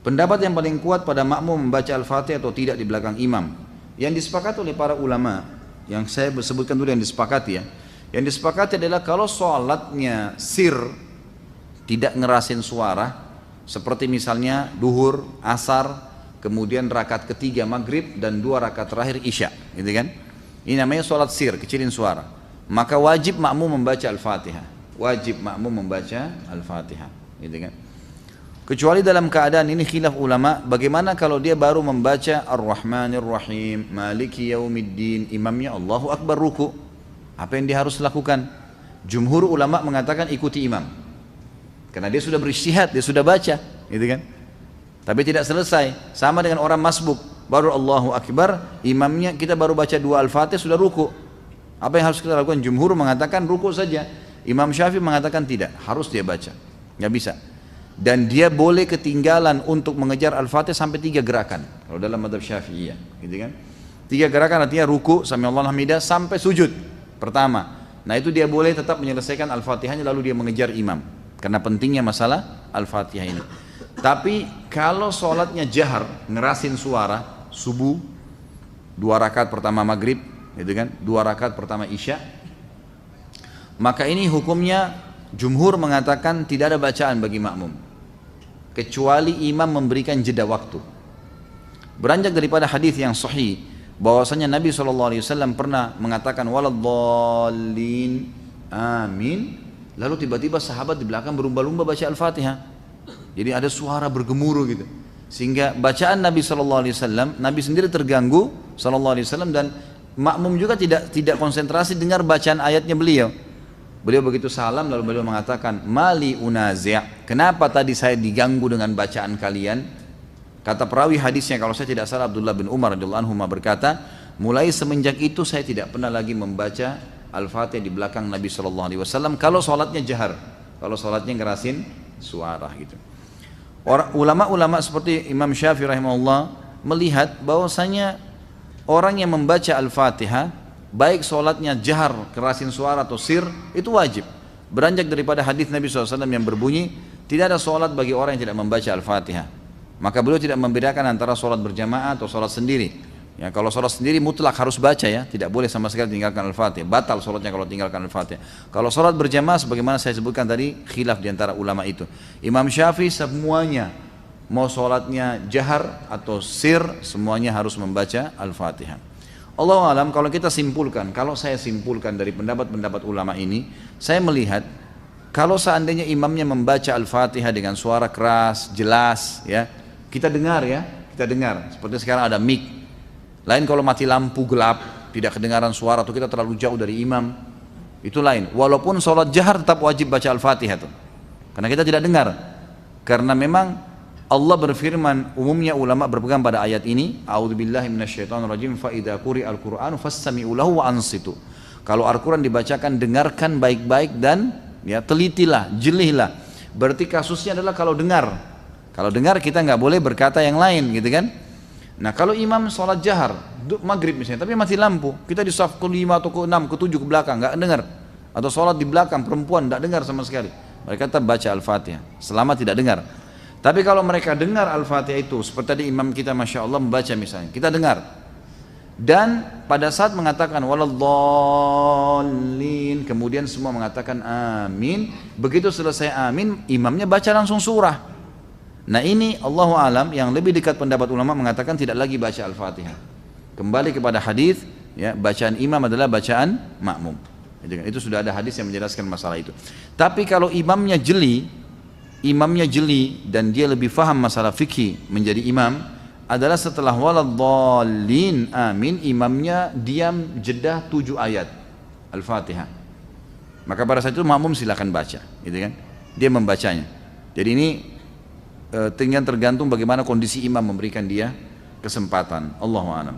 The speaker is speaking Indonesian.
Pendapat yang paling kuat pada makmum membaca Al-Fatihah atau tidak di belakang imam, yang disepakati oleh para ulama, yang saya sebutkan dulu yang disepakati ya. Yang disepakati adalah kalau sholatnya sir, tidak ngerasin suara, seperti misalnya duhur, asar, kemudian rakaat ketiga maghrib dan 2 rakaat terakhir isya, gitu kan? Ini namanya sholat sir, kecilin suara. Maka wajib makmum membaca Al-Fatihah. Wajib makmum membaca Al-Fatihah, gitu kan? Kecuali dalam keadaan ini khilaf ulama, bagaimana kalau dia baru membaca Ar-Rahmanir Rahim, Maliki Yaumiddin, imamnya Allahu Akbar ruku. Apa yang dia harus lakukan? Jumhur ulama mengatakan ikuti imam. Karena dia sudah berijtihad, dia sudah baca, gitu kan? Tapi tidak selesai, sama dengan orang masbuk, baru Allahu Akbar, imamnya kita baru baca 2 Al-Fatihah sudah ruku. Apa yang harus kita lakukan? Jumhur mengatakan ruku saja. Imam Syafi'i mengatakan tidak, harus dia baca. Nggak bisa. Dan dia boleh ketinggalan untuk mengejar Al-Fatihah sampai 3 gerakan. Kalau dalam mazhab Syafi'iyah, gitu kan? 3 gerakan artinya ruku, sami'allahu hamidah, sampai sujud pertama. Nah itu dia boleh tetap menyelesaikan Al-Fatihahnya lalu dia mengejar imam. Karena pentingnya masalah Al-Fatihah ini. Tapi kalau sholatnya jahar, ngerasin suara, subuh, 2 rakaat pertama maghrib, gitu kan? 2 rakaat pertama isya, maka ini hukumnya jumhur mengatakan tidak ada bacaan bagi makmum, kecuali imam memberikan jeda waktu. Beranjak daripada hadis yang sahih bahwasanya Nabi SAW pernah mengatakan waladdallin amin, lalu tiba-tiba sahabat di belakang berlumba-lumba baca Al-Fatihah. Jadi ada suara bergemuruh gitu, sehingga bacaan Nabi SAW, Nabi sendiri terganggu SAW, dan makmum juga tidak konsentrasi dengar bacaan ayatnya beliau. Beliau begitu salam lalu beliau mengatakan mali unazi', kenapa tadi saya diganggu dengan bacaan kalian? Kata perawi hadisnya kalau saya tidak salah Abdullah bin Umar radhiyallahu anhu berkata, mulai semenjak itu saya tidak pernah lagi membaca Al-Fatihah di belakang Nabi SAW kalau sholatnya jahar, kalau sholatnya ngerasin suara gitu. Ulama-ulama seperti Imam Syafi'i rahimahullah melihat bahwasanya orang yang membaca Al-Fatihah baik sholatnya jahar, kerasin suara atau sir, itu wajib. Beranjak daripada hadis Nabi SAW yang berbunyi tidak ada sholat bagi orang yang tidak membaca Al-Fatihah. Maka beliau tidak membedakan antara sholat berjamaah atau sholat sendiri. Ya, kalau sholat sendiri mutlak harus baca ya, tidak boleh sama sekali tinggalkan Al-Fatihah, batal sholatnya kalau tinggalkan Al-Fatihah. Kalau sholat berjamaah sebagaimana saya sebutkan tadi, khilaf diantara ulama itu. Imam Syafi'i semuanya, mau sholatnya jahar atau sir, semuanya harus membaca Al-Fatihah. Allahu alam, kalau kita simpulkan, kalau saya simpulkan dari pendapat-pendapat ulama ini, saya melihat kalau seandainya imamnya membaca Al-Fatihah dengan suara keras, jelas, ya, kita dengar ya, kita dengar. Seperti sekarang ada mic. Lain kalau mati lampu gelap, tidak kedengaran suara atau kita terlalu jauh dari imam, itu lain. Walaupun sholat jahar tetap wajib baca Al-Fatihah tuh, karena kita tidak dengar. Karena memang Allah berfirman, umumnya ulama berpegang pada ayat ini, a'udzubillahi minasyaitonirrajim, fa idza quri'al qur'anu fastami'u lahu wa ansitu. Kalau Al-Qur'an dibacakan, dengarkan baik-baik dan ya telitilah, jelihlah. Berarti kasusnya adalah kalau dengar. Kalau dengar kita nggak boleh berkata yang lain, gitu kan? Nah, kalau imam sholat jahar, maghrib misalnya, tapi mati lampu, kita di saf ke-5 atau ke-6, ke-7 ke belakang, nggak dengar. Atau sholat di belakang perempuan, nggak dengar sama sekali. Mereka tetap baca Al-Fatihah, selama tidak dengar. Tapi kalau mereka dengar Al-Fatihah itu, seperti tadi imam kita Masya Allah membaca misalnya, kita dengar. Dan pada saat mengatakan waladdallin, kemudian semua mengatakan amin. Begitu selesai amin, imamnya baca langsung surah. Nah ini Allahu alam, yang lebih dekat pendapat ulama mengatakan tidak lagi baca Al-Fatihah. Kembali kepada hadis, ya, bacaan imam adalah bacaan makmum. Itu sudah ada hadis yang menjelaskan masalah itu. Tapi kalau imamnya jeli dan dia lebih faham masalah fikih menjadi imam, adalah setelah waladdallin amin, imamnya diam jeda 7 ayat Al-Fatihah. Maka pada saat itu makmum silakan baca, gitu kan? Dia membacanya. Jadi ini tinggal tergantung bagaimana kondisi imam memberikan dia kesempatan. Allahu a'lam.